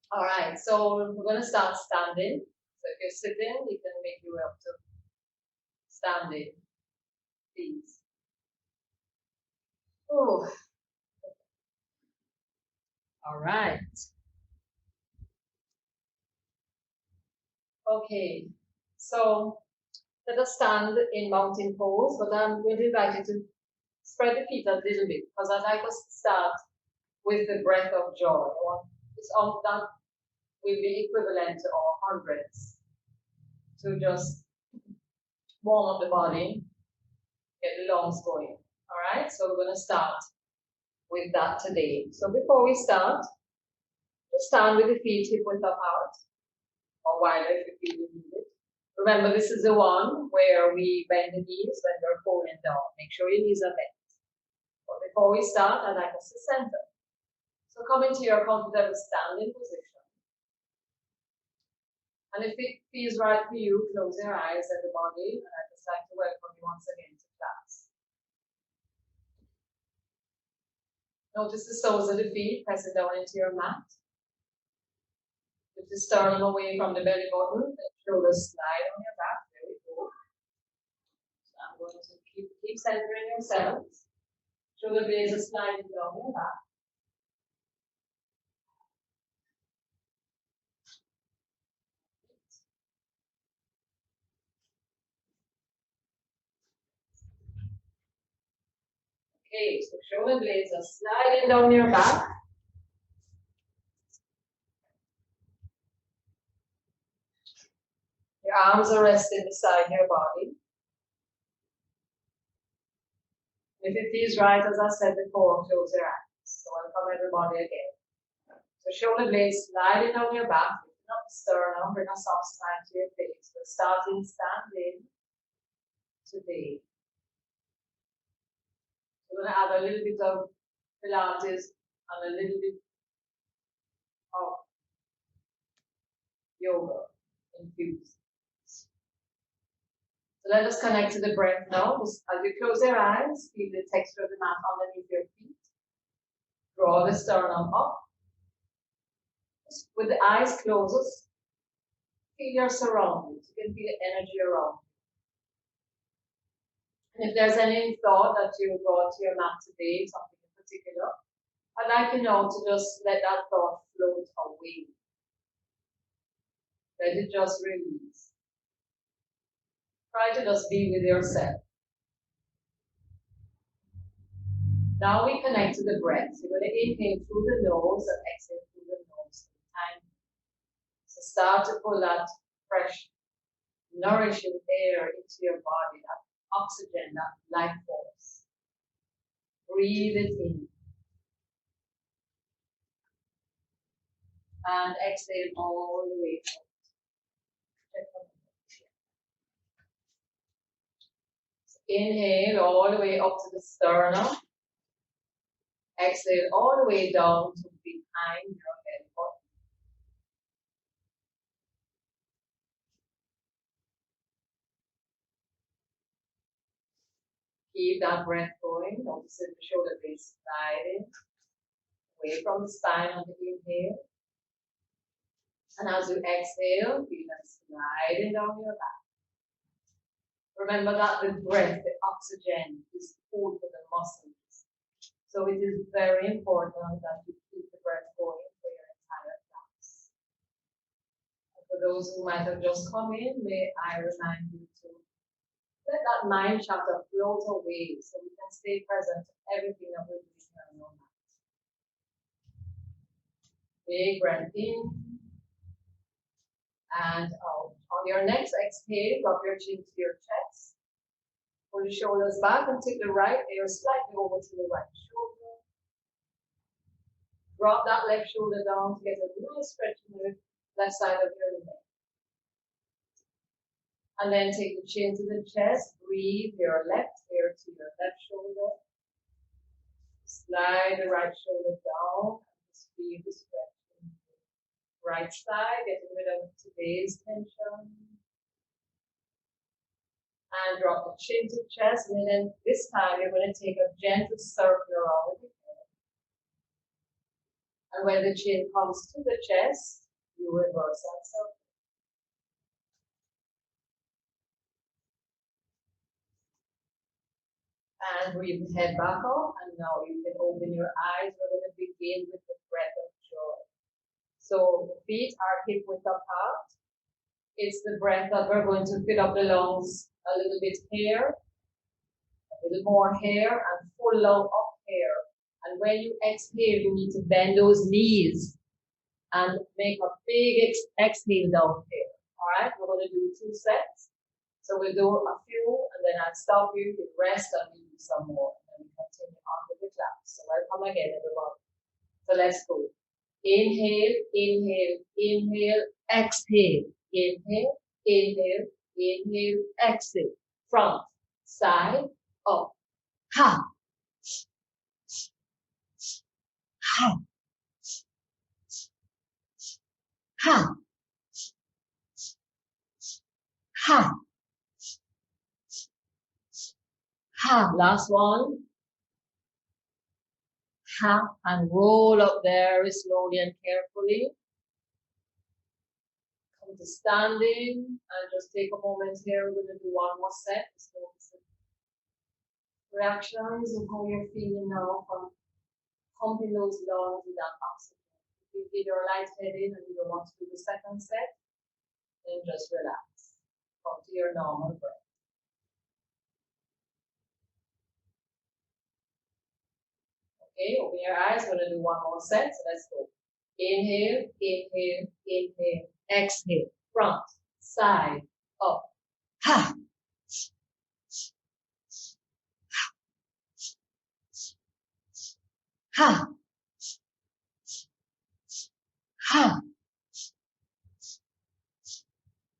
All right, so we're going to start standing. So if you're sitting, you can make your way up to standing, please. Oh, all right. Okay, so let us stand in mountain pose, but I'm going to invite you to spread the feet a little bit because I'd like us to start with the breath of joy. It's on that will be equivalent to our hundreds to just warm up the body, get the lungs going. All right, so we're going to start with that today. So before we start, just stand with the feet hip width apart or wider if you feel you need it. Remember, this is the one where we bend the knees when we're falling down. Make sure your knees are bent. But before we start, I'd like us to center. So come into your comfortable standing position. And if it feels right for you, close your eyes, everybody. And I'd just like to welcome you once again to class. Notice the soles of the feet pressing down into your mat. Lift the sternum away from the belly button. Let shoulders slide on your back. There we go. So I'm going to keep centering yourselves. Shoulder blades are sliding down your back. Okay, so shoulder blades are sliding down your back. Your arms are resting beside your body. If it feels right, as I said before, close your eyes. So welcome everybody again. So shoulder blades sliding down your back, lifting up the sternum, bring a soft spine to your face. We're starting standing today. We're going to add a little bit of Pilates and a little bit of yoga infused. So let us connect to the breath now. Just as you close your eyes, feel the texture of the mat underneath your feet. Draw the sternum up. With the eyes closed, feel your surroundings. You can feel the energy around you. And if there's any thought that you brought to your mat today, something in particular, I'd like you now to just let that thought float away. Let it just release. Try to just be with yourself. Now we connect to the breath. So you're going to inhale through the nose and exhale through the nose. So start to pull that fresh, nourishing air into your body, that oxygen, that life force. Breathe it in. And exhale all the way out. So inhale all the way up to the sternum. Exhale all the way down to behind your belly button. Keep that breath going. Notice the shoulder blades sliding away from the spine on the inhale. And as you exhale, feel them sliding down your back. Remember that the breath, the oxygen, is food for the muscles. So it is very important that you keep the breath going for your entire class. And for those who might have just come in, may I remind you to let that mind chatter float away so we can stay present to everything that we're doing here on our mat. Big breath in and out. On your next exhale, drop your chin to your chest. Pull the shoulders back and take the right ear slightly over to the right shoulder. Drop that left shoulder down to get a nice stretch in the left side of your neck. And then take the chin to the chest. Breathe your left ear to your left shoulder. Slide the right shoulder down and just feel the stretch in the right side, getting rid of today's tension. And drop the chin to chest, and then this time you're going to take a gentle circle around with your head. And when the chin comes to the chest, you reverse that circle. And breathe the head back up, and now you can open your eyes. We're going to begin with the breath of joy. So feet are hip width apart. It's the breath that we're going to fill up the lungs a little bit here, a little more here, and full lung up here. And when you exhale, you need to bend those knees and make a big exhale down here. All right, we're going to do 2 sets. So we'll do a few, and then I'll stop you, you rest, and we do some more. And we continue on with the class. So welcome again, everyone. So let's go. Inhale, inhale, inhale, exhale. Inhale, inhale, inhale, exhale. Front, side, up. Ha. Ha. Ha. Ha. Ha. Last one. Ha. And roll up very slowly and carefully. Come to standing and just take a moment here. We're going to do one more set. Reactions of how you're feeling now from pumping those lungs with that oxygen. If you feel you're lightheaded and you don't want to do the second set, then just relax. Come to your normal breath. Okay, open your eyes. We're going to do one more set. So let's go. Inhale, inhale, inhale, exhale. Front, side, up. Ha. Ha. Ha.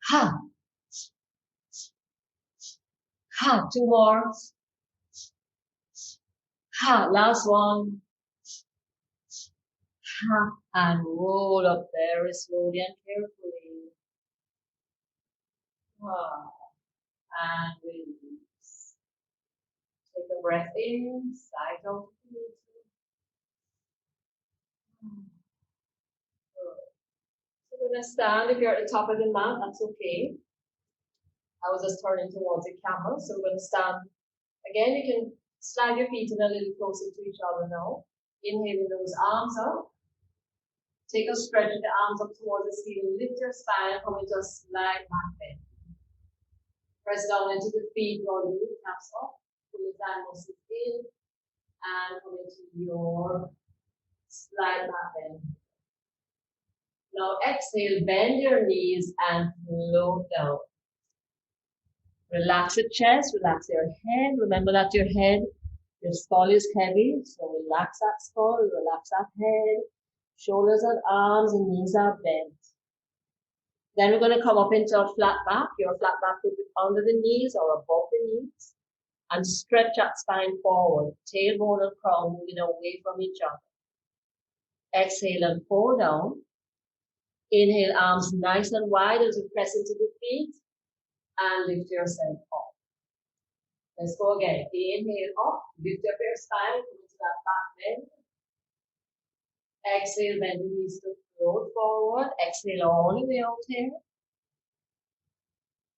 Ha. Ha. 2 more. Ha. Last one. Ha. And roll up very slowly and carefully. Ah. And release. Take a breath in, side out. So we're going to stand. If you're at the top of the mat, that's okay. I was just turning towards the camera, so we're going to stand. Again, you can slide your feet in a little closer to each other now. Inhaling those arms up. Take a stretch with the arms up towards the ceiling. Lift your spine, come into a slide back bend. Press down into the feet, draw the kneecaps up. Pull the thigh muscles in, and come into your slide back bend. Now exhale, bend your knees and float down. Relax the chest, relax your head. Remember that your skull is heavy, so relax that skull, relax that head. Shoulders and arms and knees are bent. Then we're going to come up into a flat back. Your flat back will be under the knees or above the knees. And stretch that spine forward. Tailbone and crown moving away from each other. Exhale and fall down. Inhale, arms nice and wide as you press into the feet. And lift yourself up. Let's go again. Inhale up. Lift up your spine. Come into that back bend. Exhale, bend the knees to float forward. Exhale all the way out here.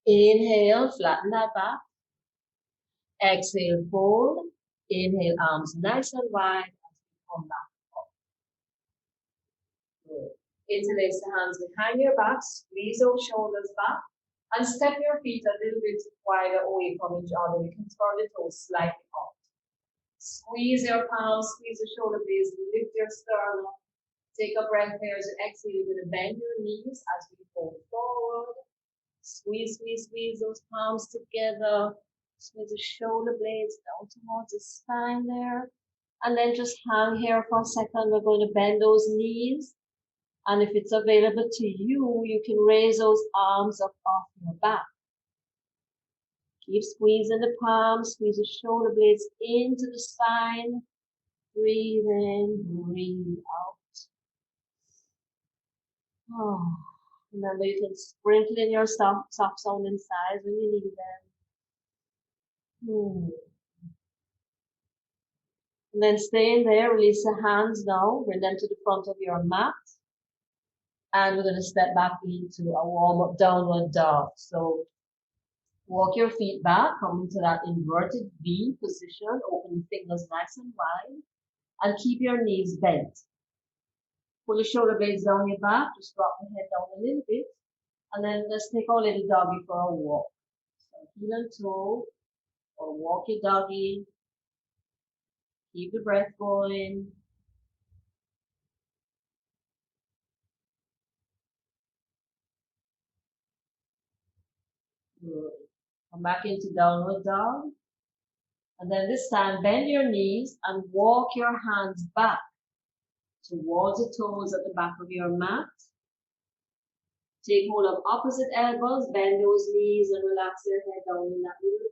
Inhale, flatten that back. Exhale, fold. Inhale, arms nice and wide as we come back up. Good. Interlace the hands behind your back. Squeeze those shoulders back. And step your feet a little bit wider away from each other. You can turn the toes slightly out. Squeeze your palms, squeeze the shoulder blades, lift your sternum. Take a breath here as you exhale. You're going to bend your knees as we fold forward. Squeeze, squeeze, squeeze those palms together. Squeeze the shoulder blades down towards the spine there. And then just hang here for a second. We're going to bend those knees. And if it's available to you, you can raise those arms up off your back. Keep squeezing the palms, squeeze the shoulder blades into the spine. Breathe in, breathe out. Oh, remember, you can sprinkle in your soft sounding sighs when you need them. And then stay in there, release the hands now, bring them to the front of your mat. And we're going to step back into a warm-up downward dog. So walk your feet back, come into that inverted V position, open the fingers nice and wide, and keep your knees bent. Pull your shoulder blades down your back, just drop the head down a little bit, and then let's take our little doggy for a walk. So heel and toe, or walk your doggy, keep the breath going. Good. Come back into downward dog. And then this time, bend your knees and walk your hands back towards the toes at the back of your mat. Take hold of opposite elbows, bend those knees and relax your head down in that little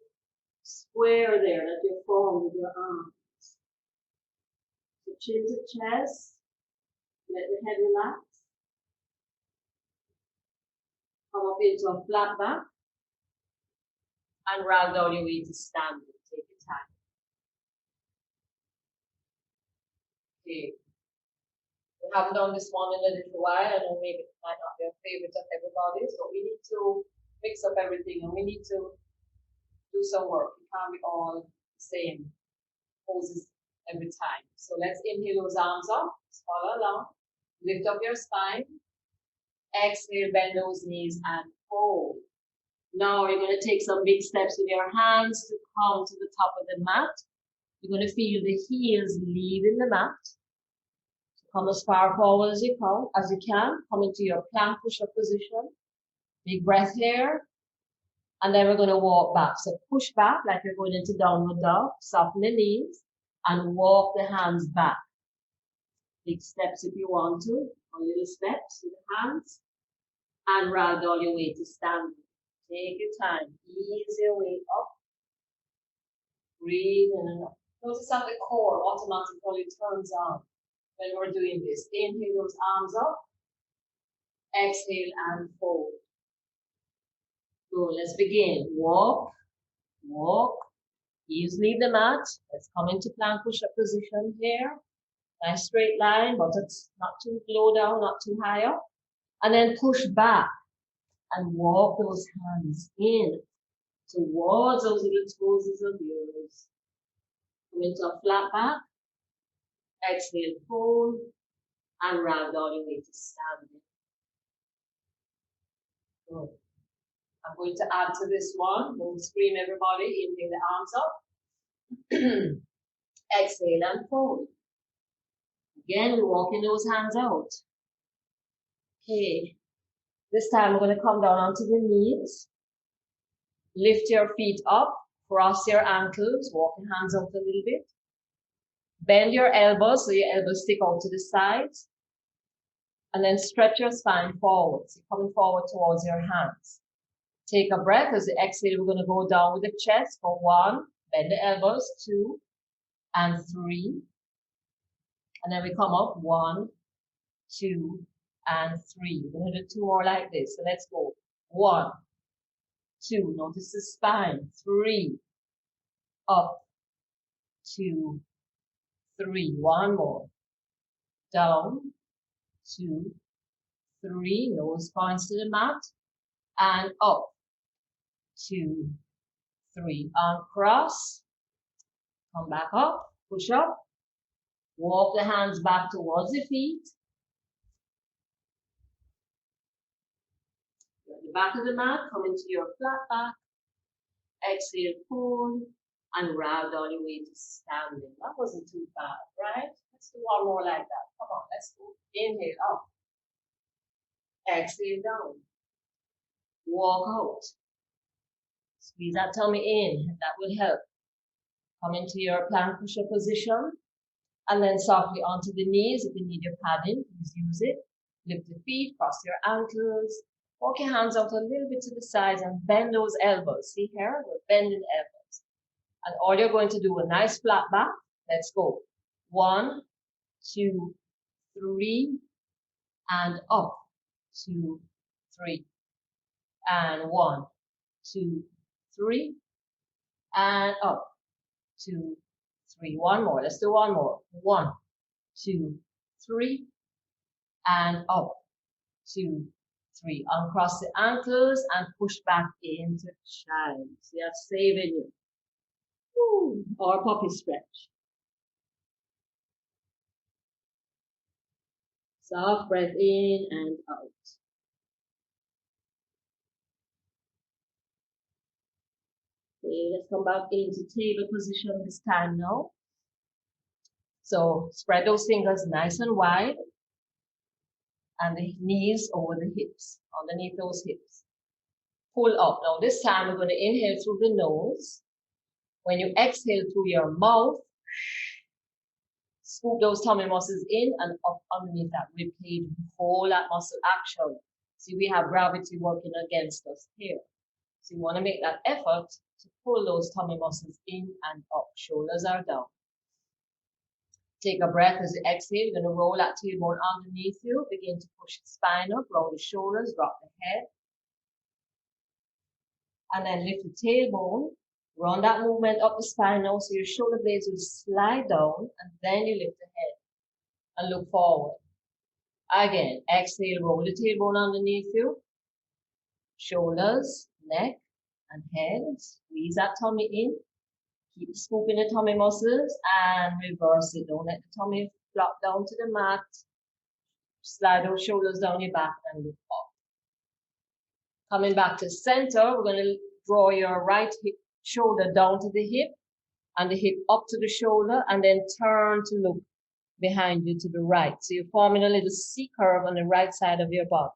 square there that you formed with your arms. So chin to chest, let the head relax. Come up into a flat back and round down your way to standing. Take your time. Okay. We haven't done this one in a little while. I know maybe it might not be a favorite of everybody's, but we need to mix up everything and we need to do some work. It can't be all the same poses every time. So let's inhale those arms up, follow along, lift up your spine, exhale, bend those knees and fold. Now you're going to take some big steps with your hands to come to the top of the mat. You're going to feel the heels leaving the mat. Come as far forward as you can. Come into your plank push-up position. Big breath here. And then we're going to walk back. So push back like you're going into downward dog. Soften the knees and walk the hands back. Big steps if you want to. Or little steps with the hands. And round all your way to standing. Take your time. Ease your way up. Breathe in and up. Notice how the core automatically turns on when we're doing this. Inhale those arms up. Exhale and fold. So let's begin. Walk, walk. Heels leave the mat. Let's come into plank push-up position here. Nice straight line, but it's not too low down, not too high up. And then push back and walk those hands in towards those little toes of yours. Come into a flat back. Exhale, fold, and round all your way to standing. Good. I'm going to add to this one. Don't scream, everybody. Inhale the arms up. Exhale and fold. Again, we're walking those hands out. Okay. This time we're going to come down onto the knees. Lift your feet up. Cross your ankles. Walk your hands out a little bit. Bend your elbows so your elbows stick out to the sides. And then stretch your spine forward. So coming forward towards your hands. Take a breath. As you exhale, we're going to go down with the chest for 1. Bend the elbows. 2 and 3. And then we come up 1, 2, and 3. We're going to do 2 more like this. So let's go. 1, 2. Notice the spine. 3. Up. 2, 3. 1 more. Down. 2, 3. Nose points to the mat. And up. 2, 3. Uncross. Come back up. Push up. Walk the hands back towards the feet. At the back of the mat, come into your flat back. Exhale, fold, and round all your way to standing. That wasn't too bad, right? Let's do one more like that. Come on, let's go. Inhale up. Exhale down. Walk out. Squeeze that tummy in. That will help. Come into your plank push-up position. And then softly onto the knees. If you need your padding, please use it. Lift the feet, cross your ankles. Walk your hands out a little bit to the sides and bend those elbows. See here? We're bending elbows. And all you're going to do, a nice flat back. Let's go. 1, 2, 3, and up. 2, 3. And 1, 2, 3. And up. 2, 3. One more. Let's do one more. 1, 2, 3, and up. 2, 3. Uncross the ankles and push back into child. See, that's saving you. Woo. Or puppy stretch. Soft breath in and out. Okay, let's come back into table position this time now. So spread those fingers nice and wide and the knees over the hips, underneath those hips. Pull up. Now this time we're going to inhale through the nose. When you exhale through your mouth, scoop those tummy muscles in and up underneath that rib cage. Hold that muscle action. See, we have gravity working against us here. So you want to make that effort to pull those tummy muscles in and up. Shoulders are down. Take a breath as you exhale. You're going to roll that tailbone underneath you. Begin to push the spine up, roll the shoulders, drop the head. And then lift the tailbone. Run that movement up the spine now so your shoulder blades will slide down. And then you lift the head and look forward. Again, exhale, roll the tailbone underneath you. Shoulders, neck, and head. Squeeze that tummy in. Keep scooping the tummy muscles and reverse it. Don't let the tummy flop down to the mat. Slide those shoulders down your back and look up. Coming back to center, we're going to draw your right hip, shoulder down to the hip and the hip up to the shoulder and then turn to look behind you to the right. So you're forming a little C curve on the right side of your body.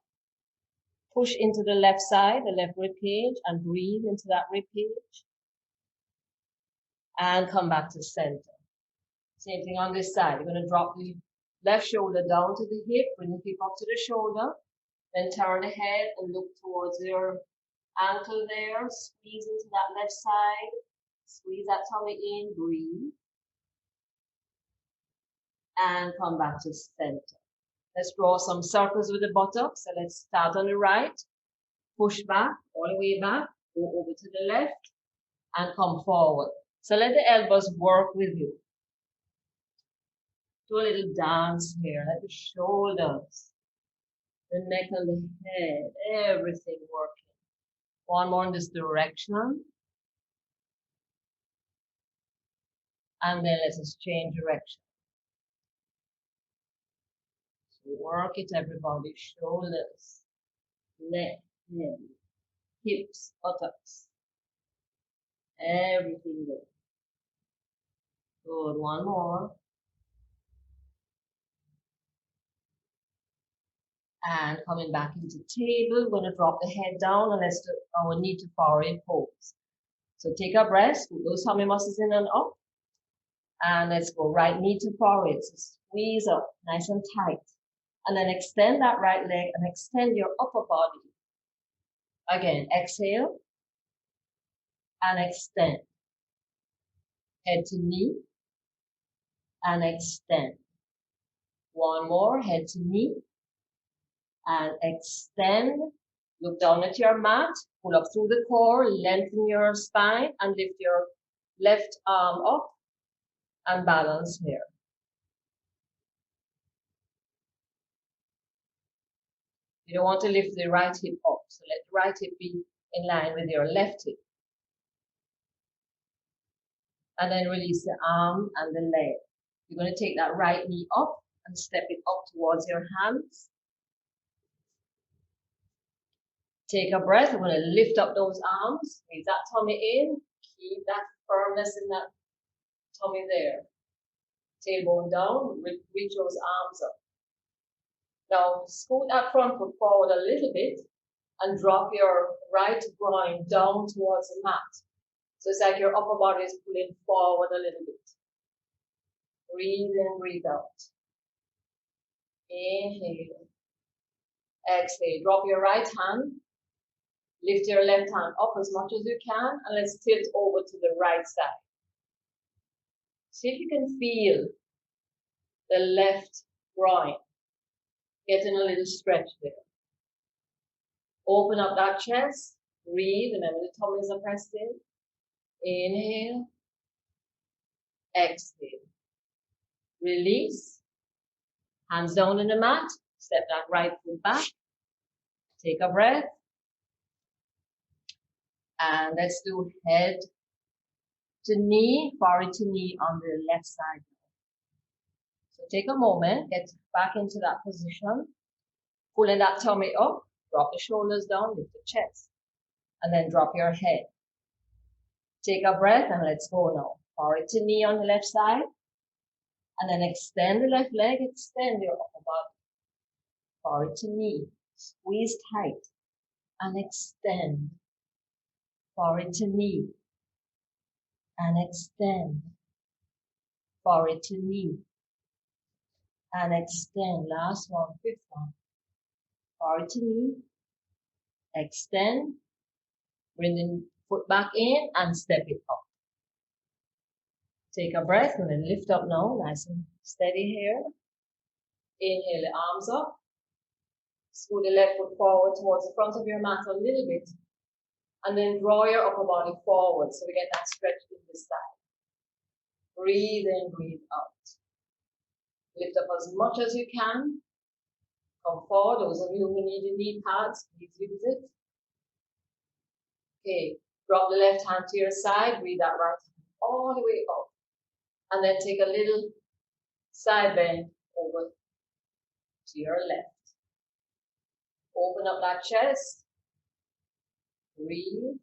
Push into the left side, the left rib cage, and breathe into that rib cage. And come back to center. Same thing on this side. You're going to drop the left shoulder down to the hip, bring the hip up to the shoulder, then turn the head and look towards your ankle there. Squeeze into that left side. Squeeze that tummy in, breathe. And come back to center. Let's draw some circles with the buttocks. So let's start on the right. Push back, all the way back. Go over to the left and come forward. So let the elbows work with you. Do a little dance here. Let the shoulders, the neck and the head, everything working. One more in this direction. And then let us change direction. So work it, everybody. Shoulders, neck, head, hips, buttocks. Everything there. Good. One more. And coming back into table, we're going to drop the head down and let's do our knee to forehead pose. So take a breath, scoop those tummy muscles in and up. And let's go right knee to forehead. So squeeze up, nice and tight. And then extend that right leg and extend your upper body. Again, exhale and extend. Head to knee and extend. One more, head to knee and extend. Look down at your mat, pull up through the core, lengthen your spine and lift your left arm up and balance here. You don't want to lift the right hip up, so let the right hip be in line with your left hip. And then release the arm and the leg. You're going to take that right knee up and step it up towards your hands. Take a breath. We're going to lift up those arms. Squeeze that tummy in. Keep that firmness in that tummy there. Tailbone down. Reach those arms up. Now scoot that front foot forward a little bit and drop your right groin down towards the mat. So it's like your upper body is pulling forward a little bit. Breathe in, breathe out. Inhale. Exhale. Drop your right hand. Lift your left hand up as much as you can and let's tilt over to the right side. See if you can feel the left groin getting a little stretch there. Open up that chest. Breathe. Remember the tummies are pressed in. Inhale. Exhale. Release. Hands down on the mat. Step that right foot back. Take a breath. And let's do head to knee, forehead to knee on the left side. So take a moment, get back into that position. Pulling that tummy up, drop the shoulders down, lift the chest. And then drop your head. Take a breath and let's go now. Forehead to knee on the left side. And then extend the left leg, extend your upper body. Forehead to knee. Squeeze tight. And extend. Forehead to knee. And extend. Forehead to knee. And extend. Last one, fifth one. Forehead to knee. Extend. Bring the foot back in and step it up. Take a breath and then lift up now, nice and steady here. Inhale the arms up. Scoot the left foot forward towards the front of your mat a little bit. And then draw your upper body forward so we get that stretch in this side. Breathe in, breathe out. Lift up as much as you can. Come forward. Those of you who need the knee pads, please use it. Okay, drop the left hand to your side. Breathe that right hand all the way up. And then take a little side bend over to your left. Open up that chest. Breathe.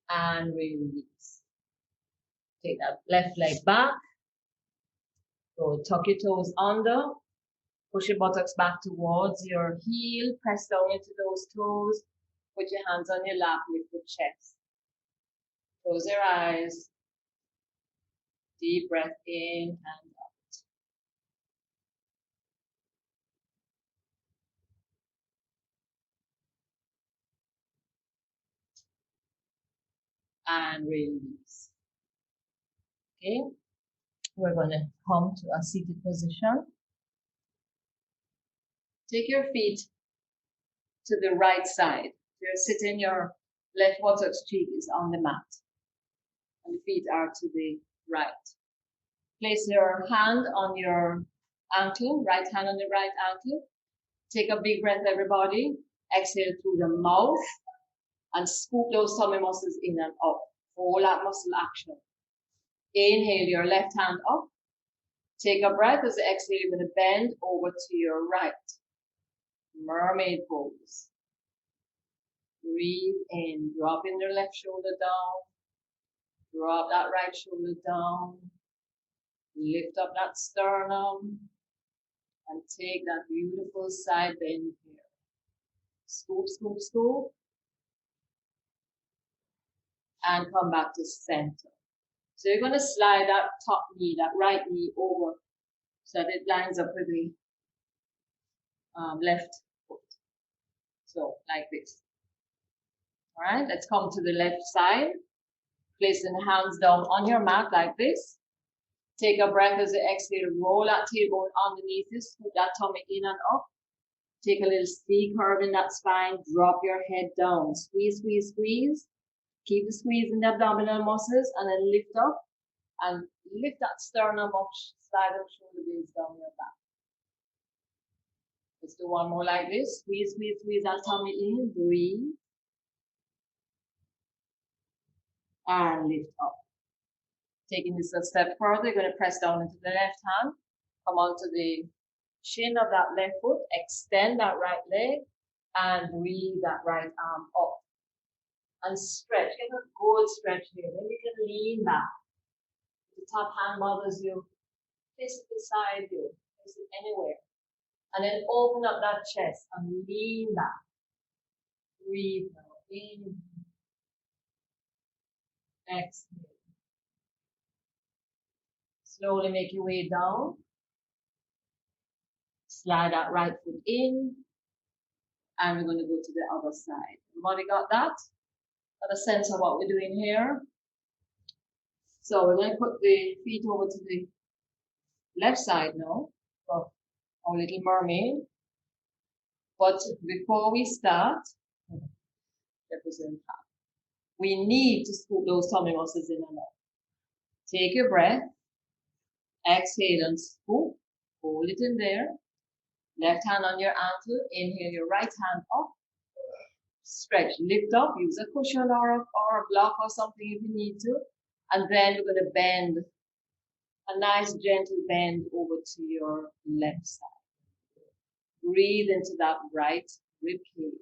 And release. Take that left leg back. So tuck your toes under. Push your buttocks back towards your heel. Press down into those toes. Put your hands on your lap. Lift the chest. Close your eyes. Deep breath in and out. And release. Okay. We're going to come to a seated position. Take your feet to the right side. You're sitting, your left buttocks cheek is on the mat. And the feet are to the right. Place your hand on your ankle, right hand on the right ankle. Take a big breath, everybody. Exhale through the mouth and scoop those tummy muscles in and up. Hold that muscle action. Inhale your left hand up. Take a breath as you exhale, you're going to bend over to your right. Mermaid pose. Breathe in, dropping your left shoulder down. Drop that right shoulder down. Lift up that sternum. And take that beautiful side bend here. Scoop, scoop, scoop. And come back to center. So you're going to slide that top knee, that right knee over so that it lines up with the left foot. So like this. All right, let's come to the left side. Placing the hands down on your mat like this. Take a breath as you exhale. Roll that tailbone underneath you. Scoop that tummy in and up. Take a little C curve in that spine. Drop your head down. Squeeze, squeeze, squeeze. Keep the squeeze in the abdominal muscles and then lift up and lift that sternum up, slide those shoulder blades down your back. Let's do one more like this. Squeeze, squeeze, squeeze that tummy in. Breathe. And lift up. Taking this a step further, you're going to press down into the left hand. Come onto the shin of that left foot. Extend that right leg and breathe that right arm up. And stretch, get a good stretch here. Then you can lean back. The top hand bothers you, place it beside you, place it anywhere. And then open up that chest and lean back. Breathe now. In. Exhale. Slowly make your way down. Slide that right foot in. And we're going to go to the other side. Everybody got that? Got a sense of what we're doing here. So we're going to put the feet over to the left side now for our little mermaid. But before we start, we need to scoop those tummy muscles in and out. Take your breath, exhale and scoop, hold it in there. Left hand on your ankle, inhale your right hand up, stretch, lift up, use a cushion or a block or something if you need to. And then you're going to bend, a nice gentle bend over to your left side. Breathe into that right rib cage.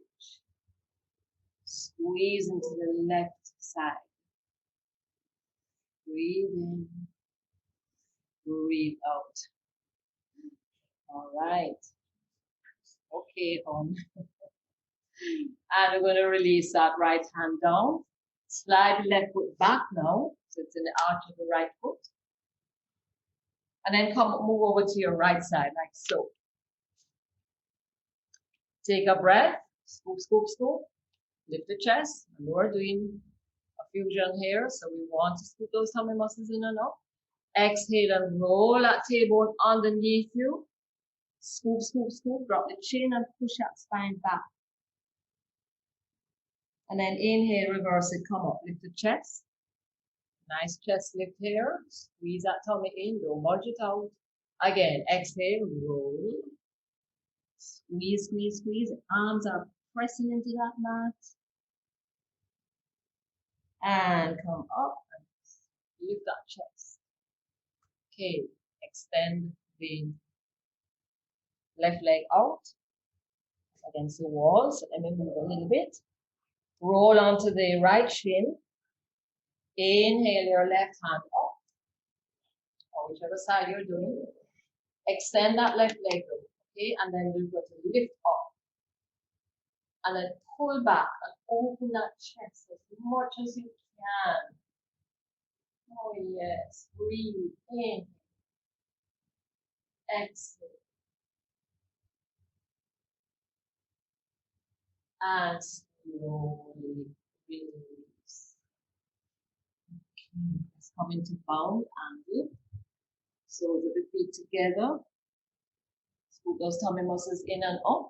Squeeze into the left side. Breathe in, breathe out. All right. Okay, on. And we're going to release that right hand down. Slide the left foot back now, so it's in the arch of the right foot. And then move over to your right side, like so. Take a breath, scoop, scoop, scoop. Lift the chest. And we're doing a fusion here, so we want to scoop those tummy muscles in and up. Exhale and roll that tailbone underneath you. Scoop, scoop, scoop. Drop the chin and push that spine back. And then inhale, reverse it, come up. Lift the chest. Nice chest lift here. Squeeze that tummy in, don't budge it out. Again, exhale, roll. Squeeze, squeeze, squeeze. Arms are pressing into that mat. And come up and lift that chest. Okay, extend the left leg out against the wall. So let me move a little bit. Roll onto the right shin. Inhale your left hand up, or whichever side you're doing. Extend that left leg out, okay? And then we're going to lift up. And then pull back and open that chest as much as you can. Oh yes, breathe in. Exhale. And slowly release. Okay, let's come into bound angle. Soles of the feet together. Scoop those tummy muscles in and up.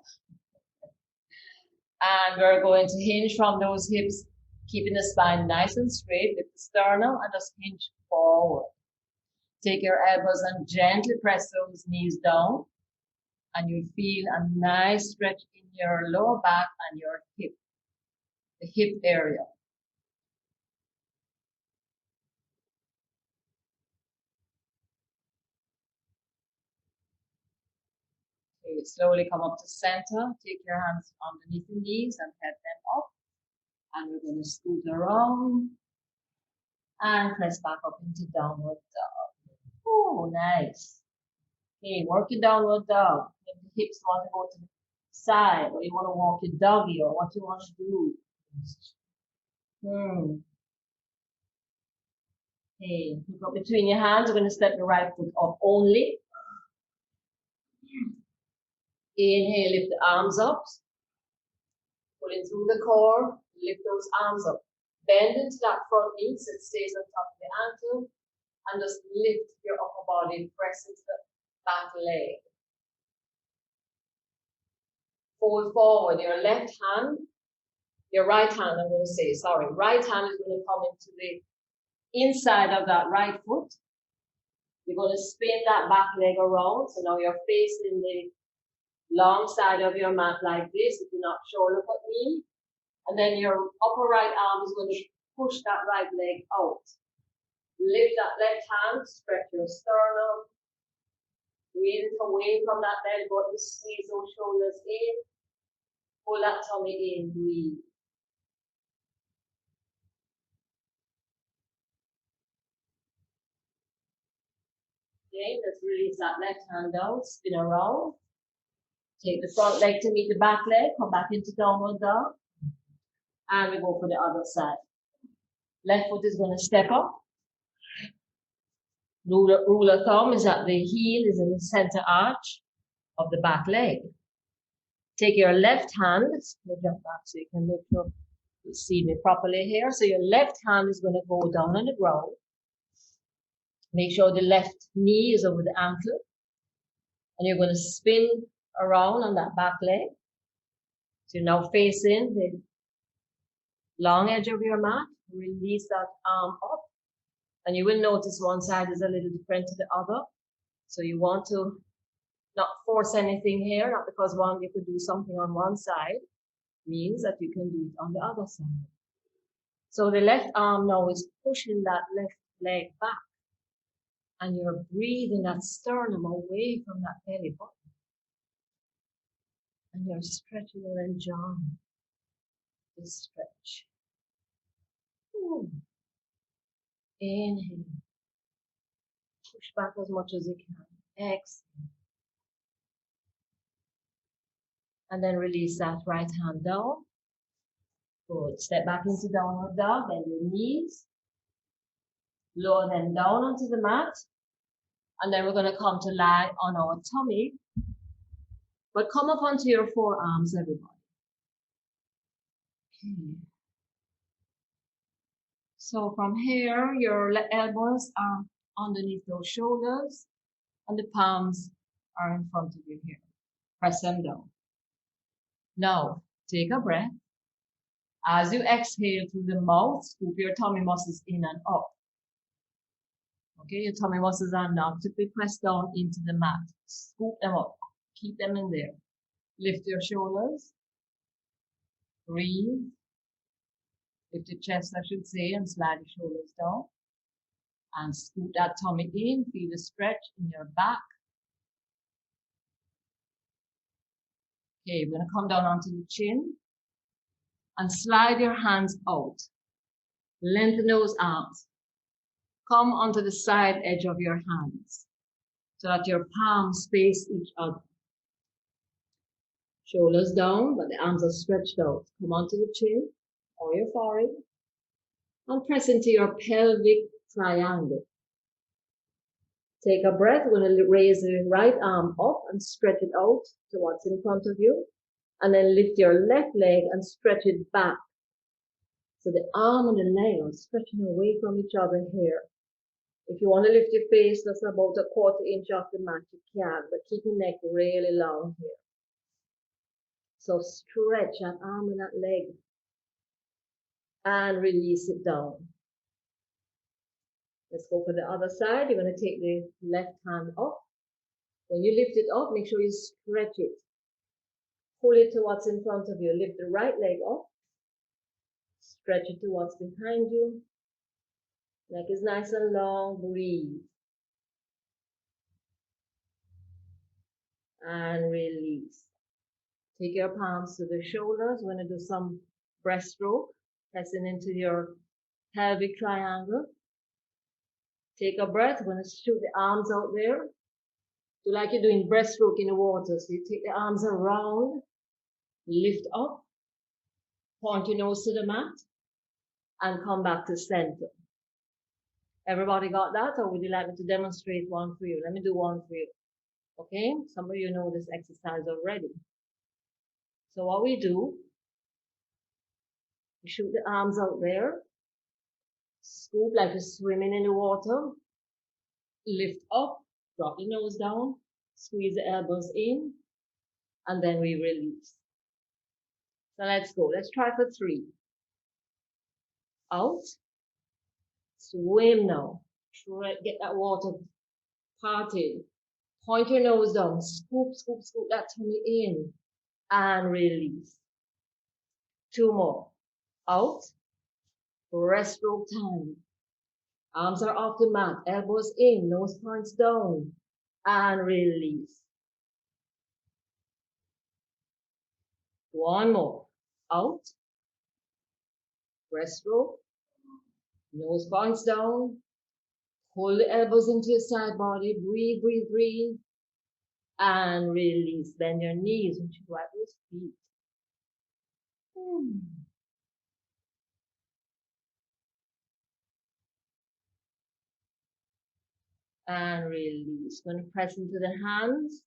And we're going to hinge from those hips, keeping the spine nice and straight. Lift the sternum and just hinge forward. Take your elbows and gently press those knees down. And you'll feel a nice stretch in your lower back and your hip, the hip area. Okay, slowly come up to center. Take your hands underneath the knees and head them up. And we're going to scoot around and press back up into downward dog. Oh, nice. Okay, work your downward dog. If the hips want to go to the side, or you want to walk your doggy, or what you want to do. Okay, look up between your hands. We're going to step the right foot up only. Inhale, lift the arms up. Pulling through the core, lift those arms up. Bend into that front knee so it stays on top of the ankle. And just lift your upper body, press into the back leg. Fold forward your left hand, your right hand, I'm going to say, sorry. Right hand is going to come into the inside of that right foot. You're going to spin that back leg around. So now you're facing the long side of your mat like this. If you're not sure, look at me. And then your upper right arm is going to push that right leg out. Lift that left hand, stretch your sternum. Breathe away from that belly button, squeeze those shoulders in. Pull that tummy in, breathe. Okay, let's release that left hand down, spin around. Take the front leg to meet the back leg, come back into downward dog. And we go for the other side. Left foot is going to step up. Rule of thumb is that the heel is in the center arch of the back leg. Take your left hand, let's jump back so you can make sure you see me properly here. So your left hand is going to go down on the ground. Make sure the left knee is over the ankle. And you're going to spin around on that back leg. So you're now facing the long edge of your mat. Release that arm up. And you will notice one side is a little different to the other. So you want to not force anything here, not because you could do something on one side, means that you can do it on the other side. So the left arm now is pushing that left leg back. And you're breathing that sternum away from that belly button. And you're stretching and enjoying this stretch. Ooh. Inhale. Push back as much as you can. Exhale. And then release that right hand down. Good. Step back into downward dog. Bend your knees. Lower them down onto the mat. And then we're going to come to lie on our tummy. But come up onto your forearms, everybody. Okay. So from here, your elbows are underneath those shoulders. And the palms are in front of you here. Press them down. Now, take a breath. As you exhale through the mouth, scoop your tummy muscles in and up. Okay, your tummy muscles are not to be pressed down into the mat. Scoop them up. Keep them in there. Lift your shoulders. Breathe. Lift your chest, I should say, and slide your shoulders down. And scoop that tummy in. Feel the stretch in your back. Okay, we're going to come down onto the chin. And slide your hands out. Lengthen those arms. Come onto the side edge of your hands so that your palms face each other. Shoulders down, but the arms are stretched out. Come onto the chin or your forehead and press into your pelvic triangle. Take a breath. We're going to raise the right arm up and stretch it out to what's in front of you. And then lift your left leg and stretch it back. So the arm and the leg are stretching away from each other here. If you want to lift your face, that's about a 1/4 inch off the mat, you can, but keep your neck really long here. So stretch that arm and that leg and release it down. Let's go for the other side. You're going to take the left hand up. When you lift it up, make sure you stretch it. Pull it to what's in front of you. Lift the right leg up. Stretch it to what's behind you. Neck is nice and long. Breathe. And release. Take your palms to the shoulders. We're going to do some breaststroke. Pressing into your pelvic triangle. Take a breath. We're going to shoot the arms out there. Do like you're doing breaststroke in the water. So you take the arms around. Lift up. Point your nose to the mat. And come back to center. Everybody got that? Or would you like me to demonstrate one for you? Let me do one for you. Okay? Some of you know this exercise already. So what we do, we shoot the arms out there. Scoop like you're swimming in the water. Lift up. Drop the nose down. Squeeze the elbows in. And then we release. So let's go. Let's try for 3. Out. Swim now. Get that water parted. Point your nose down. Scoop, scoop, scoop that tummy in. And release. 2 more. Out. Breaststroke time. Arms are off the mat. Elbows in. Nose points down. And release. 1 more. Out. Breaststroke. Nose points down. Pull the elbows into your side body. Breathe, breathe, breathe. And release. Bend your knees and wipe those feet. And release. Going to press into the hands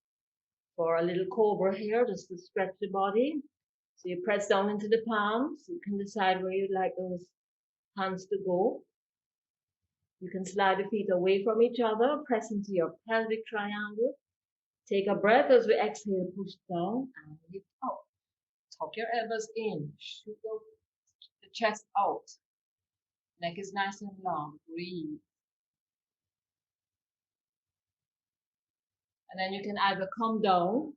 for a little cobra here, just to stretch the body. So you press down into the palms. You can decide where you'd like those hands to go. You can slide the feet away from each other. Press into your pelvic triangle. Take a breath as we exhale, push down and lift up. Tuck your elbows in, shoot the chest out. Neck is nice and long. Breathe. And then you can either come down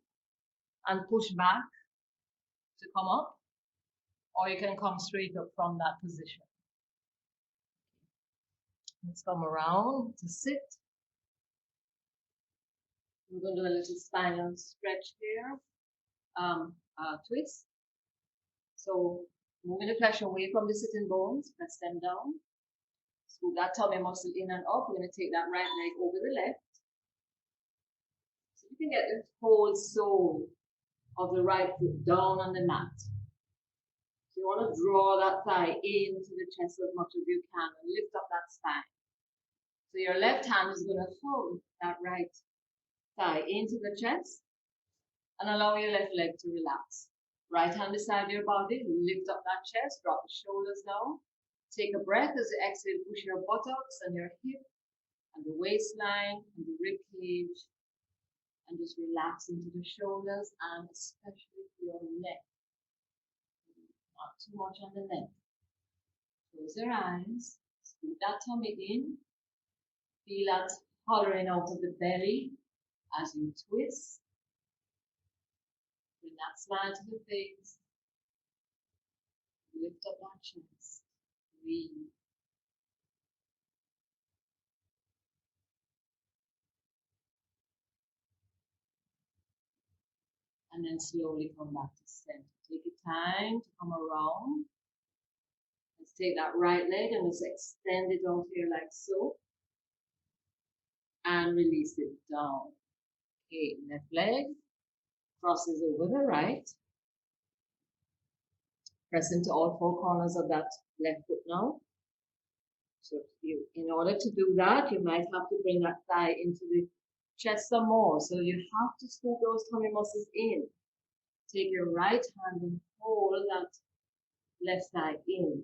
and push back to come up, or you can come straight up from that position. Let's come around to sit. We're going to do a little spinal stretch here, twist. So moving the pressure away from the sitting bones, press them down. Scoop that tummy muscle in and up. We're going to take that right leg over the left. So you can get the whole sole of the right foot down on the mat. So you want to draw that thigh into the chest as much as you can and lift up that spine. So your left hand is going to hold that right thigh into the chest and allow your left leg to relax. Right hand beside your body, lift up that chest, drop the shoulders down. Take a breath as you exhale, push your buttocks and your hip and the waistline and the rib cage, and just relax into the shoulders and especially your neck. Not too much on the neck. Close your eyes, scoop that tummy in, feel that hollowing out of the belly as you twist. Bring that smile to the face. Lift up that chest. Breathe. And then slowly come back to center. Take your time to come around. Let's take that right leg and just extend it out here like so. And release it down. Okay, left leg crosses over the right. Press into all four corners of that left foot now. So in order to do that, you might have to bring that thigh into the chest some more. So you have to scoop those tummy muscles in. Take your right hand and hold that left thigh in.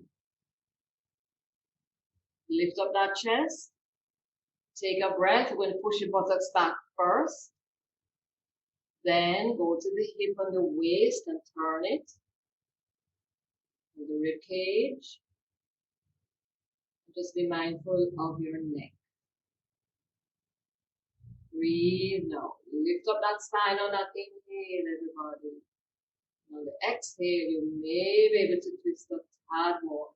Lift up that chest. Take a breath. We're going to push your buttocks back first. Then go to the hip and the waist and turn it. And the rib cage. Just be mindful of your neck. Breathe now. Lift up that spine on that inhale, everybody. On the exhale, you may be able to twist a tad more.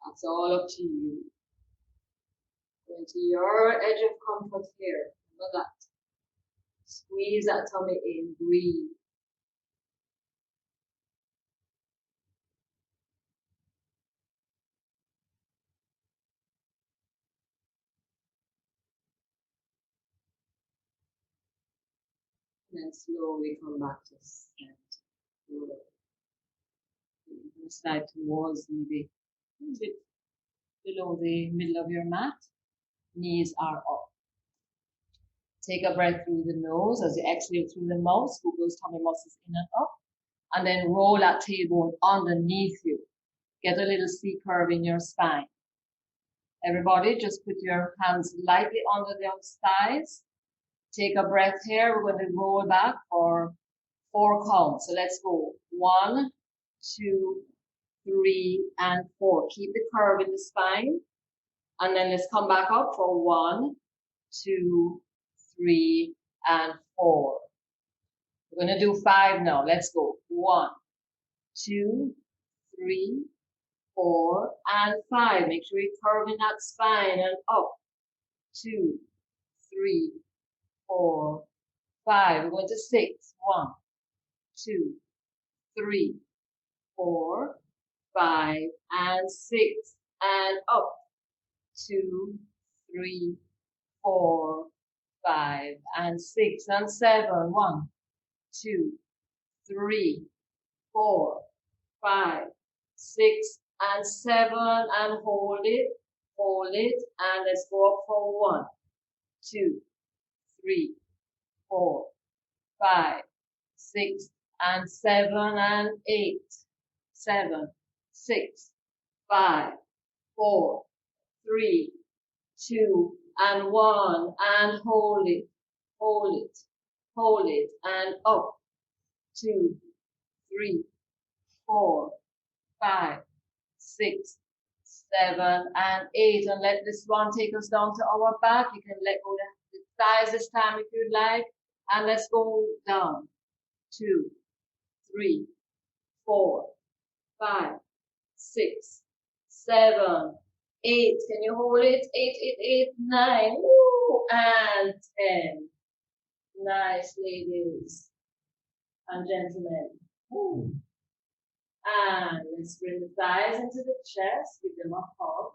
That's all up to you. Go into your edge of comfort here. Remember that. Squeeze that tummy in. Breathe. And then slowly come back to center. Good. You're going to slide towards maybe a bit below the middle of your mat. Knees are up. Take a breath through the nose as you exhale through the mouth. Scoop those tummy muscles in and up. And then roll that tailbone underneath you. Get a little C curve in your spine. Everybody, just put your hands lightly under the thighs. Take a breath here. We're going to roll back for 4 counts. So let's go. 1, 2, 3, and 4. Keep the curve in the spine. And then let's come back up for 1, 2, 3, and 4. We're going to do 5 now. Let's go. 1, 2, 3, 4, and 5. Make sure you're curving that spine and up. 2, 3, 4, 5. We're going to 6. 1, 2, 3, 4, 5, and 6. And up. 2, 3, 4, 5, and 6, and 7. 1, 2, 3, 4, 5, 6, and 7, and hold it, and let's go up for 1, 2, 3, 4, 5, 6, and 7, and 8, 7, 6, 5, 4, 3, 2, and 1, and hold it, and up, 2, 3, 4, 5, 6, 7, and 8. And let this one take us down to our back. You can let go the thighs this time if you'd like. And let's go down. 2, 3, 4, 5, 6, 7, 8. Can you hold it? 8, 9. Woo! And 10. Nice, ladies and gentlemen. Woo. And let's bring the thighs into the chest. Give them a hug.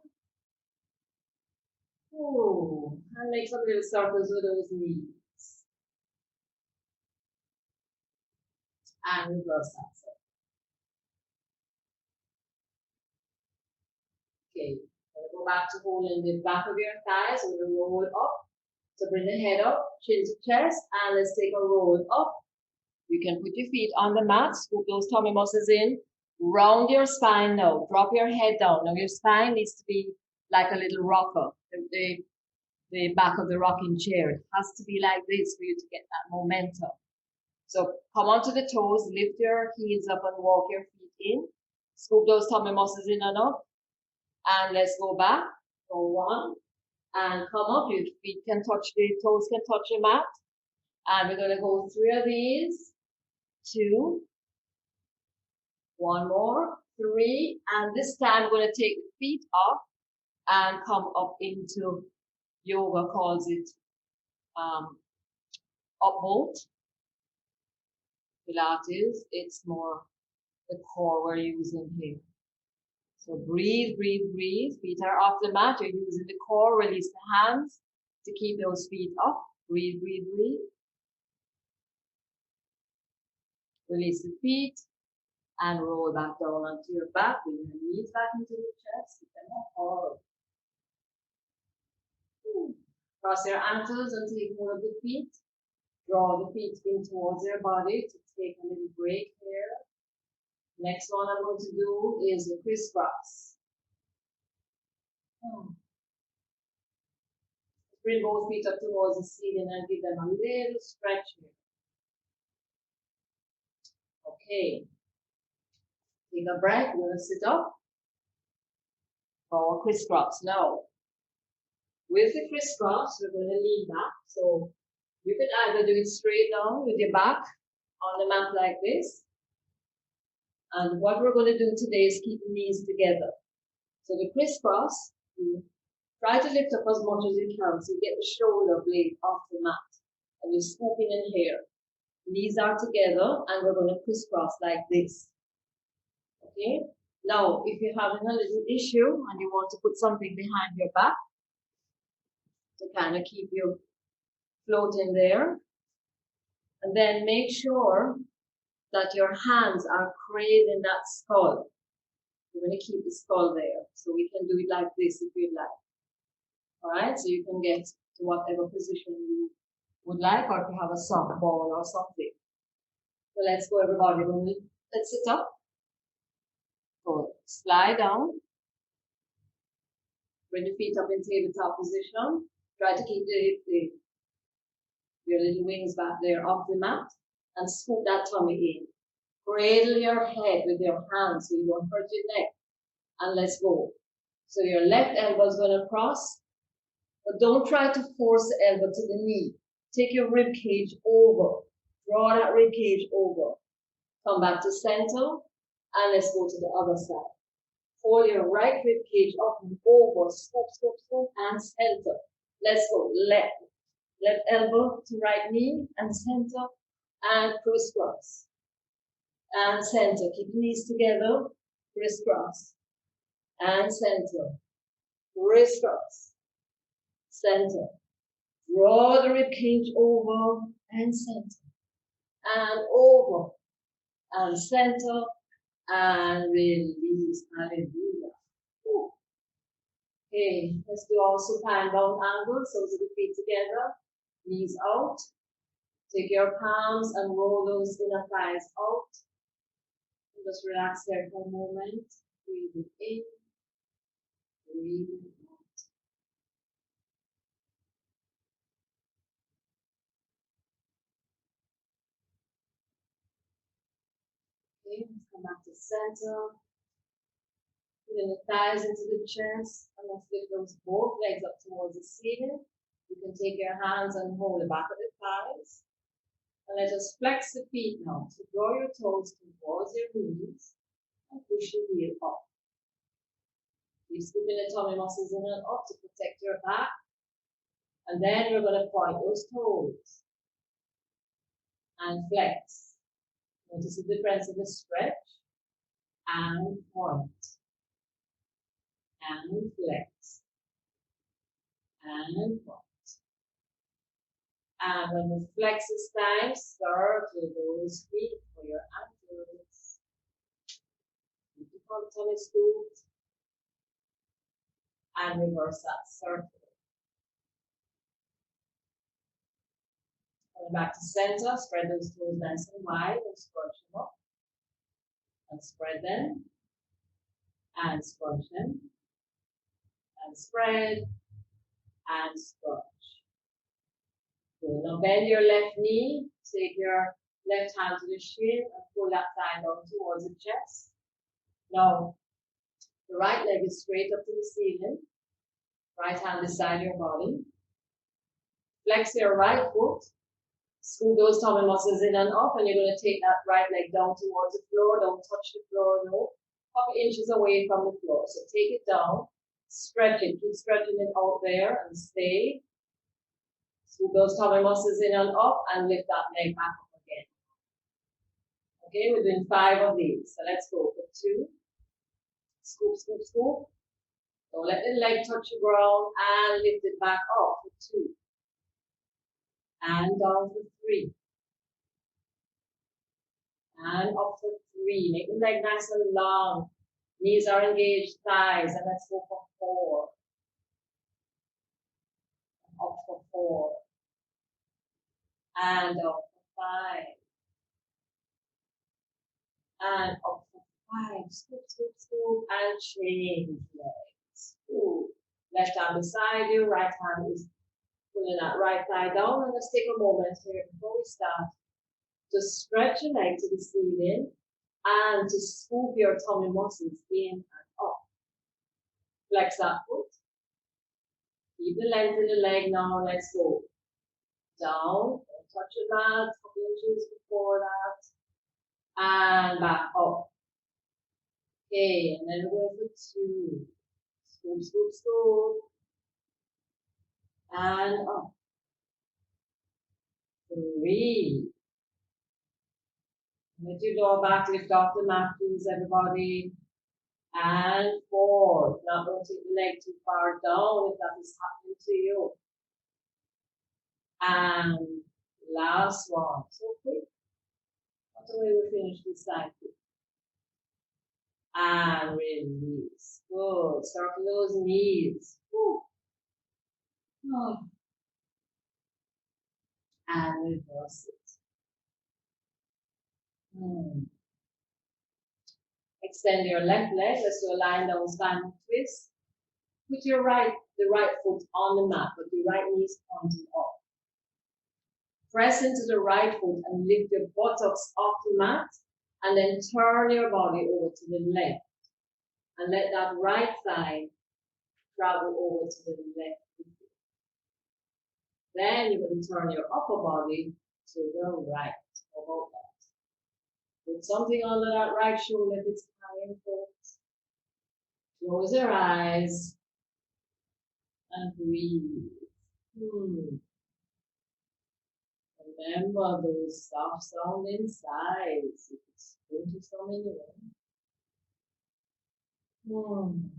Ooh. And make some little circles with those knees. And reverse that. Okay. Go back to holding the back of your thighs. So we're going to roll up. So bring the head up, chin to chest, and let's take a roll up. You can put your feet on the mat, scoop those tummy muscles in, round your spine now, drop your head down. Now your spine needs to be like a little rocker, the back of the rocking chair. It has to be like this for you to get that momentum. So come onto the toes, lift your heels up and walk your feet in, scoop those tummy muscles in and up, and let's go back. Go 1, and come up. Your feet can touch, the toes can touch your mat. And we're going to go 3 of these. 2, 1 more, 3, and this time we're going to take the feet off and come up into, yoga calls it up boat. Pilates, it's more the core we're using here. So breathe, breathe, breathe. Feet are off the mat. You're using the core. Release the hands to keep those feet up. Breathe, breathe, breathe. Release the feet and roll back down onto your back. Bring your knees back into the chest. Cross your ankles and take hold of the feet. Draw the feet in towards your body to take a little break here. Next one I'm going to do is the crisscross. Bring both feet up towards the ceiling and give them a little stretch here. Okay. Take a breath. We're going to sit up for crisscross. Now, with the crisscross, we're going to lean back. So you can either do it straight down with your back on the mat like this. And what we're going to do today is keep the knees together. So the crisscross, you try to lift up as much as you can so you get the shoulder blade off the mat. And you're scooping in here. Knees are together and we're going to crisscross like this. Okay? Now, if you're having a little issue and you want to put something behind your back to kind of keep you floating there, and then make sure that your hands are cradling that skull. We're going to keep the skull there. So we can do it like this if you'd like. Alright, so you can get to whatever position you would like, or if you have a soft ball or something. So let's go, everybody. Let's sit up. Good. Slide down. Bring the feet up in tabletop position. Try to keep your little wings back there off the mat and scoop that tummy in. Cradle your head with your hands so you don't hurt your neck. And let's go. So your left elbow is going to cross, but don't try to force the elbow to the knee. Take your rib cage over. Draw that rib cage over. Come back to center, and let's go to the other side. Hold your right rib cage up and over. Scoop, scoop, scoop, and center. Let's go. Left elbow to right knee, and center, and crisscross. And center. Keep knees together. Crisscross. And center. Crisscross. Center. Draw the rib cage over and center. And over. And center. And release. Hallelujah. Ooh. Okay, let's do our supine bound angles. So the feet together. Knees out. Take your palms and roll those inner thighs out. Just relax there for a moment. Breathe in. Breathe out. Okay, let's come back to center. Putting the thighs into the chest, and let's lift those both legs up towards the ceiling. You can take your hands and hold the back of the thighs. And let us flex the feet now. So draw your toes towards your knees and push your heel up. Keep scooping the tummy muscles in and up to protect your back. And then we're going to point those toes and flex. Notice the difference in the stretch and point. And flex. And point. And when we flex this time, circle those feet for your ankles. Keep the tummy scooped. And reverse that circle. Coming back to center, spread those toes nice and wide and scrunch them up. And spread them. And scrunch them. And spread. And scrunch. Good. Now bend your left knee. Take your left hand to the shin and pull that thigh down towards the chest. Now, the right leg is straight up to the ceiling. Right hand beside your body. Flex your right foot. Scoop those tummy muscles in and up, and you're going to take that right leg down towards the floor. Don't touch the floor though. A couple inches away from the floor. So take it down, stretch it, keep stretching it out there and stay. Scoop those tummy muscles in and up and lift that leg back up again. Okay, we're doing 5 of these. So let's go for 2. Scoop, scoop, scoop. Don't let the leg touch the ground and lift it back up for 2. And down for 3. And up for 3. Make the leg nice and long. Knees are engaged, thighs. And let's go for 4. Up for 4. And up for 5. And up for 5. Scoop, scoop, scoop. And change legs. Scoop. Left hand beside you. Right hand is pulling that right thigh down. And let's take a moment here before we start to stretch your leg to the ceiling and to scoop your tummy muscles in and up. Flex that foot. Keep the length in the leg now. Let's go. Down. Don't touch your mat. A couple inches before that. And back up. Okay, and then we're going for 2. Scoop, scoop, scoop. And up. 3. Let your lower back lift off the mat, please, everybody. And 4. Not going to take the leg too far down if that is happening to you. And last one. So quick. That's the way we finish this cycle. And release. Good. Circle those knees. Woo. Oh. And reverse it. Extend your left leg. Let's do a lying down standing twist. Put the right foot on the mat, but the right knee is pointing up. Press into the right foot and lift your buttocks off the mat, and then turn your body over to the left. And let that right thigh travel over to the left. Then you're going to turn your upper body to the right. About that. Put something under that right shoulder if it's hanging, folks. Close your eyes and breathe. Remember those soft sounding sighs. You could spring to some in your own.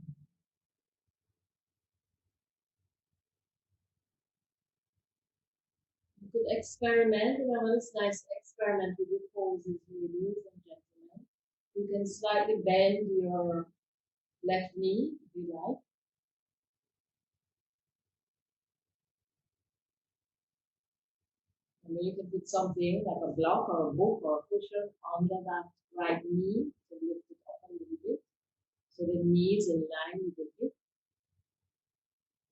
You could experiment. Remember this nice experiment with your poses, ladies and gentlemen. You can slightly bend your left knee if you like. And then you can put something like a block or a book or a cushion under that right knee to lift it up a little bit. So the knee is in line with the hip.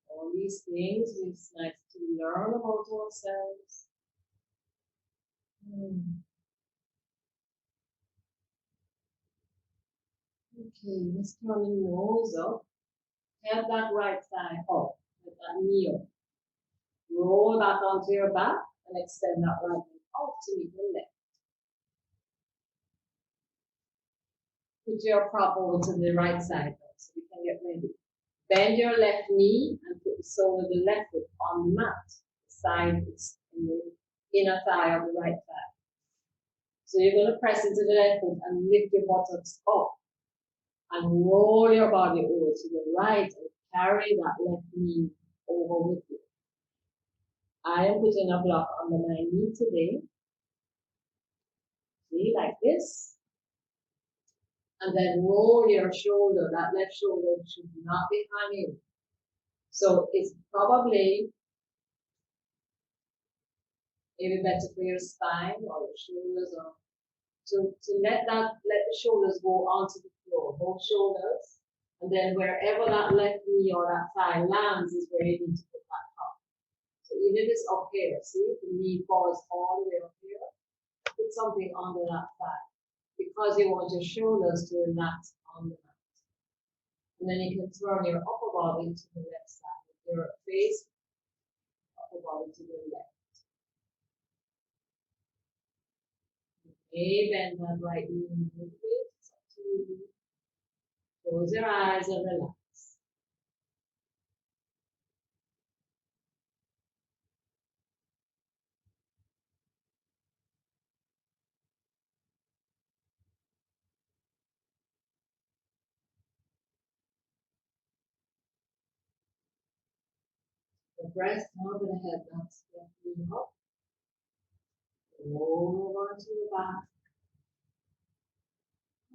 All these things, it's nice to learn about ourselves. Okay, let's turn the nose up. Help that right thigh up. Let that knee up. Roll back onto your back and extend that right leg out to meet the left. Put your prop over to the right side now so we can get ready. Bend your left knee and put the sole of the left foot on the mat. The side is in the inner thigh of the right thigh. So you're going to press into the left foot and lift your buttocks up and roll your body over to the right and carry that left knee over with you. I am putting a block under my knee today. See, like this. And then roll your shoulder. That left shoulder should not be hanging. So it's probably maybe better for your spine or your shoulders, or to let the shoulders go onto the floor, both shoulders, and then wherever that left knee or that thigh lands is where you need to put that up. So even if it's up here, see, if the knee falls all the way up here, put something under that thigh because you want your shoulders to relax on the mat. And then you can turn your upper body to the left side, your face, upper body to the left. Okay, bend that right knee a little bit. It's up to you. Close your eyes and relax. The breath now going to head that left knee up. Roll over to the back.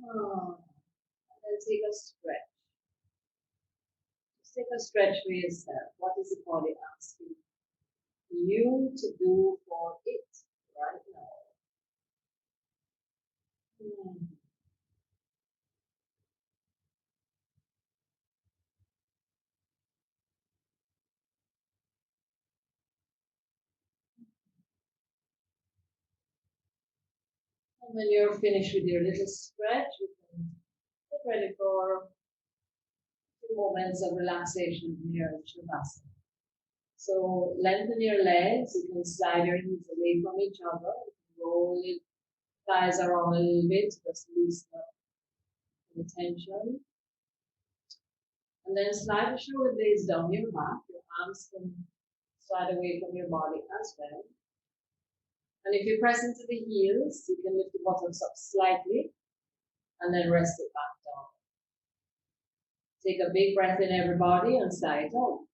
Oh, and then take a stretch. Just take a stretch for yourself. What is the body asking you to do for it right now? And when you're finished with your little stretch, we can get ready for a few moments of relaxation here in Shavasana. So lengthen your legs. You can slide your knees away from each other. You can roll your thighs around a little bit, just loosen up the tension. And then slide the shoulder blades down your back. Your arms can slide away from your body as well. And if you press into the heels, you can lift the buttocks up slightly and then rest it back down. Take a big breath in, everybody, and sigh it out.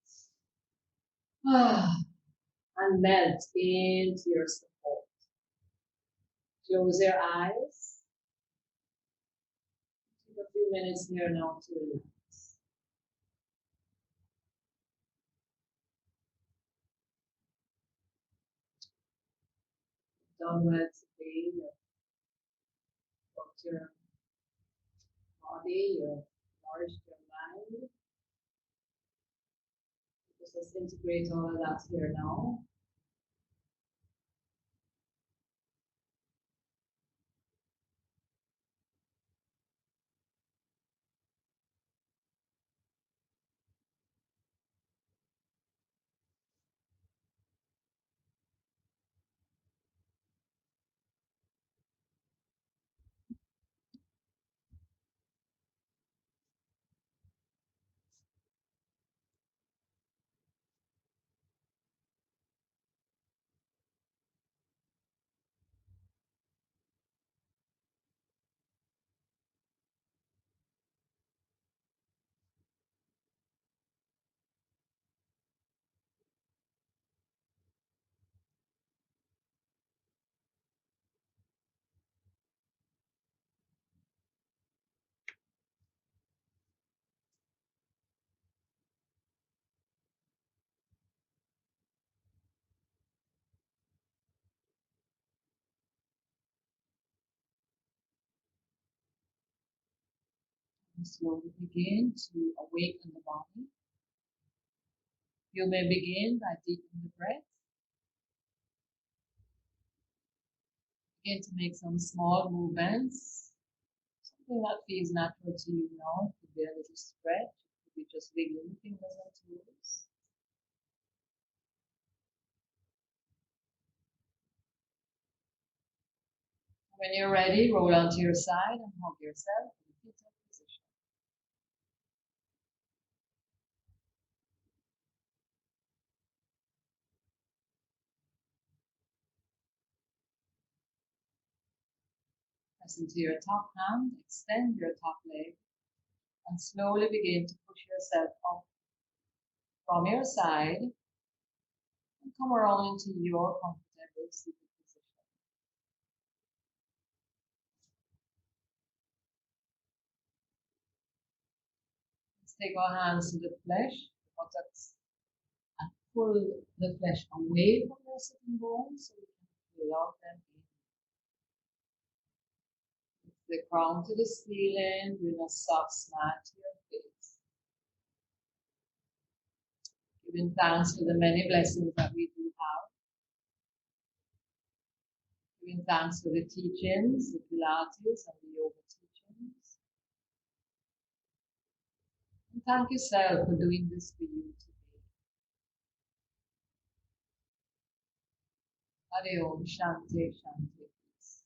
And melt into your support. Close your eyes. Take a few minutes here now to relax. Done well today. You worked your body, you nourished your mind. Just integrate all of that here now. And slowly begin to awaken the body. You may begin by deepening the breath. Begin to make some small movements, some Anything that feels natural to you now. It could be a little stretch. It could be just wiggling the fingers and toes. When you're ready, roll onto your side and hug yourself in the fetal position. Press into your top hand, extend your top leg, and slowly begin to push yourself up from your side and come around into your comfortable seated position. Let's take our hands to the flesh, the buttocks, and pull the flesh away from your sitting bones so we can pull out them in. Lift the crown to the ceiling, bring a soft smile to your face. Giving thanks for the many blessings that we do have. Giving thanks for the teachings, the Pilates and the yoga teachings. And thank yourself for doing this for you today. Hare Om Shanti Shanti Peace.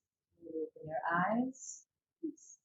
Open your eyes. Peace.